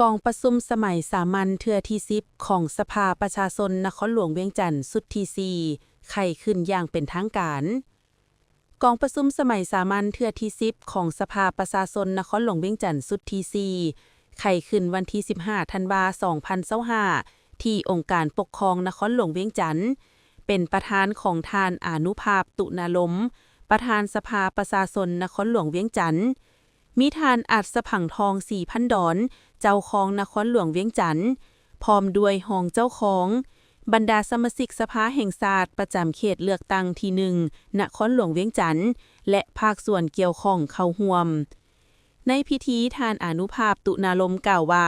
กองประชุมสมัยสามัญเทื่อที่10ของสภาประชาชนนครหลวงเวียงจันทน์สุดที่4ไข้ขึ้นอย่างเป็นทางการกองประชุมสมัยสามัญเทื่อที่10ของสภาประชาชนนครหลวงเวียงจันทน์สุดที่4ไข้ขึ้นวันที่15ธันวาคม2025ที่องค์การปกครองนครหลวงเวียงจันทน์เป็นประธานของทานอานุภาพตุนาลมประธานสภาประชาชนนครหลวงเวียงจันทน์มีทานอัศผังทอง 4,000 ดอนเจ้าของนครหลวงเวียงจันทน์พร้อมด้วยรองเจ้าของบรรดาสมาชิกสภาแห่งชาติประจำเขตเลือกตั้งที่1นครหลวงเวียงจันทน์และภาคส่วนเกี่ยวข้องเข้าร่วมในพิธีทานอานุภาพตุนาลมกล่าวว่า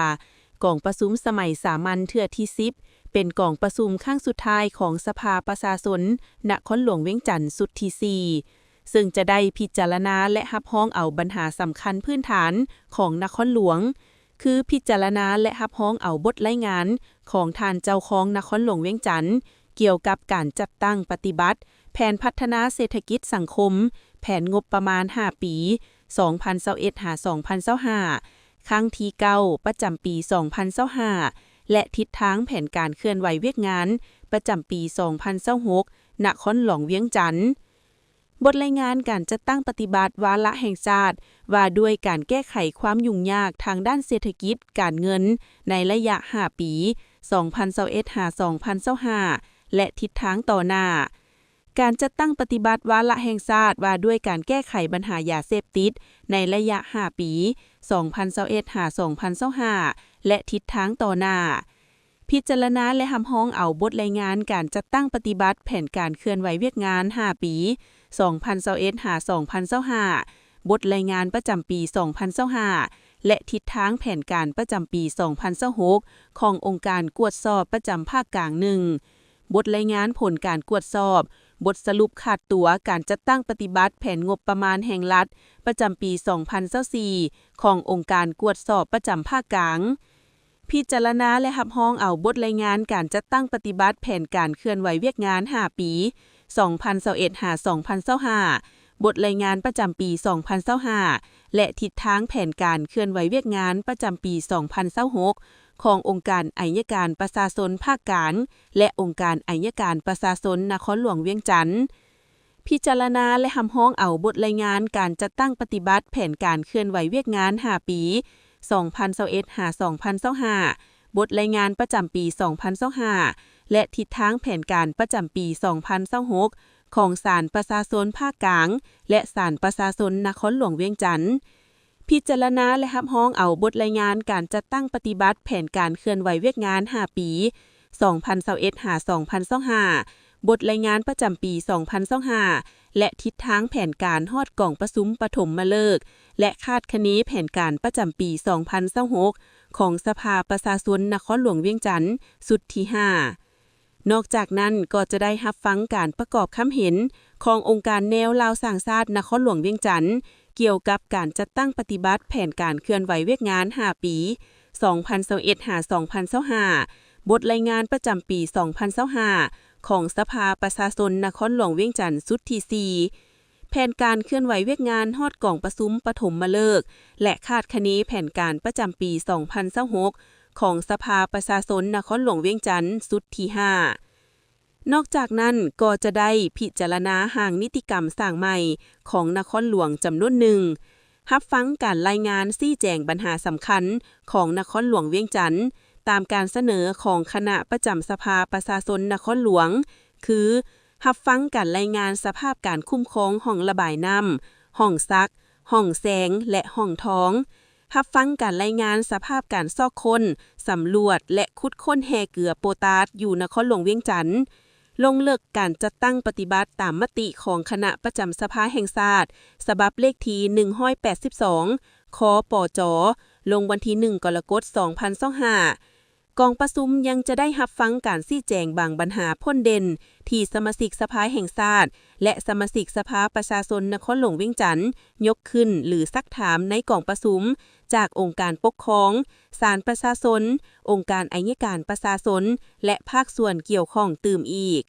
กองประชุมสมัยสามัญเทื่อที่10เป็นกองประชุมครั้งสุดท้ายของสภาประชาชนนครหลวงเวียงจันทน์สุดที่4ซึ่งจะได้พิจารณาและรับรองเอาปัญหาสำคัญพื้นฐานของนครหลวงคือพิจารณาและรับรองเอาบทรายงานของท่านเจ้าของนครหลวงเวียงจันทน์เกี่ยวกับการจัดตั้งปฏิบัติแผนพัฒนาเศรษฐกิจสังคมแผนงบประมาณ5ปี2021-2025ครั้งที่9ประจำปี2025และทิศทางแผนการเคลื่อนไหวเวียกงานประจำปี2026นครหลวงเวียงจันทน์บทรายงานการจัดตั้งปฏิบัติวาระแห่งชาติว่าด้วยการแก้ไขความยุ่งยากทางด้านเศรษฐกิจการเงินในระยะ5ปี2021-2025และทิศทางต่อหน้าการจัดตั้งปฏิบัติวาระแห่งชาติว่าด้วยการแก้ไขปัญหายาเสพติดในระยะ5ปี2021-2025และทิศทางต่อหน้าพิจารณาและรับรองเอาบทรายงานการจัดตั้งปฏิบัติแผนการเคลื่อนไหวเวียกงาน5ปี2021-2025บทรายงานประจำปี2025และทิศทางแผนการประจำปี2026ขององค์การกวดสอบประจำภาคกลาง1บทรายงานผลการกวดสอบบทสรุปขาดตัวการจัดตั้งปฏิบัติแผนงบประมาณแห่งรัฐประจำปี2024ขององค์การกวดสอบประจำภาคกลางพิจารณาและรับรองเอาบทรายงานการจัดตั้งปฏิบัติแผนการเคลื่อนไหวเวียกงาน5ปี2021-2025บทรายงานประจำปี2025และทิศทางแผนการเคลื่อนไหวเวียกงานประจำปี2026ขององค์การอัยการประชาชนภาคกลางและองค์การอัยการประชาชนนครหลวงเวียงจันทน์พิจารณาและรับรองเอาบทรายงานการจัดตั้งปฏิบัติแผนการเคลื่อนไหวเวียกงาน5ปี2021-2025บทรายงานประจำปี2025และทิศทางแผนการประจำปี2026ของศาลประชาชนภาคกลางและศาลประชาชนนครหลวงเวียงจันทน์พิจารณาและรับรองเอาบทรายงานการจัดตั้งปฏิบัติแผนการเคลื่อนไหวเวียกงาน5ปี2021-2025บทรายงานประจำปี2025และทิศทางแผนการฮอดกล่องประชุมปฐมฤกษ์และคาดคะเนแผนการประจำปี2026ของสภาประชาชนนครหลวงเวียงจันทน์สุดที่5นอกจากนั้นก็จะได้รับฟังการประกอบคำเห็นขององค์การแนวลาวสร้างชาตินครหลวงเวียงจันทน์เกี่ยวกับการจัดตั้งปฏิบัติแผนการเคลื่อนไหวเวียกงาน5ปี2021-2025บทรายงานประจำปี2025ของสภาประชาชนนครหลวงเวียงจันทน์สุดที่4แผนการเคลื่อนไหวเวียกงานฮอดกล่องประชุมปฐมฤกษ์และคาดคะเนแผนการประจำปี2026ของสภาประชาชนนครหลวงเวียงจันทน์สุดที่5นอกจากนั้นก็จะได้พิจารณาห่างนิติกรรมสร้างใหม่ของนครหลวงจำนวนหนึ่งรับฟังการรายงานชี้แจงปัญหาสำคัญของนครหลวงเวียงจันทน์ตามการเสนอของคณะประจำสภาประชาชนนครหลวงคือรับฟังการรายงานสภาพการคุ้มครองห้องระบายน้ำห้องซักห้องแสงและห้องท้องรับฟังการรายงานสภาพการซอกค้นสำรวจและขุดค้นแห่เกลือโปแทสอยู่นครหลวงเวียงจันทน์ลงเลิกการจัดตั้งปฏิบัติตามมติของคณะประจำสภาแห่งชาติฉบับเลขที่182คปจลงวันที่1กรกฎาคม2025กองประชุมยังจะได้รับฟังการชี้แจงบางปัญหาพ้นเด่นที่สมาชิกสภาแห่งชาติและสมาชิกสภาประชาชนนครหลวงเวียงจันทน์ยกขึ้นหรือซักถามในกองประชุมจากองค์การปกครองศาลประชาชนองค์การอัยการประชาชนและภาคส่วนเกี่ยวข้องตื่มอีก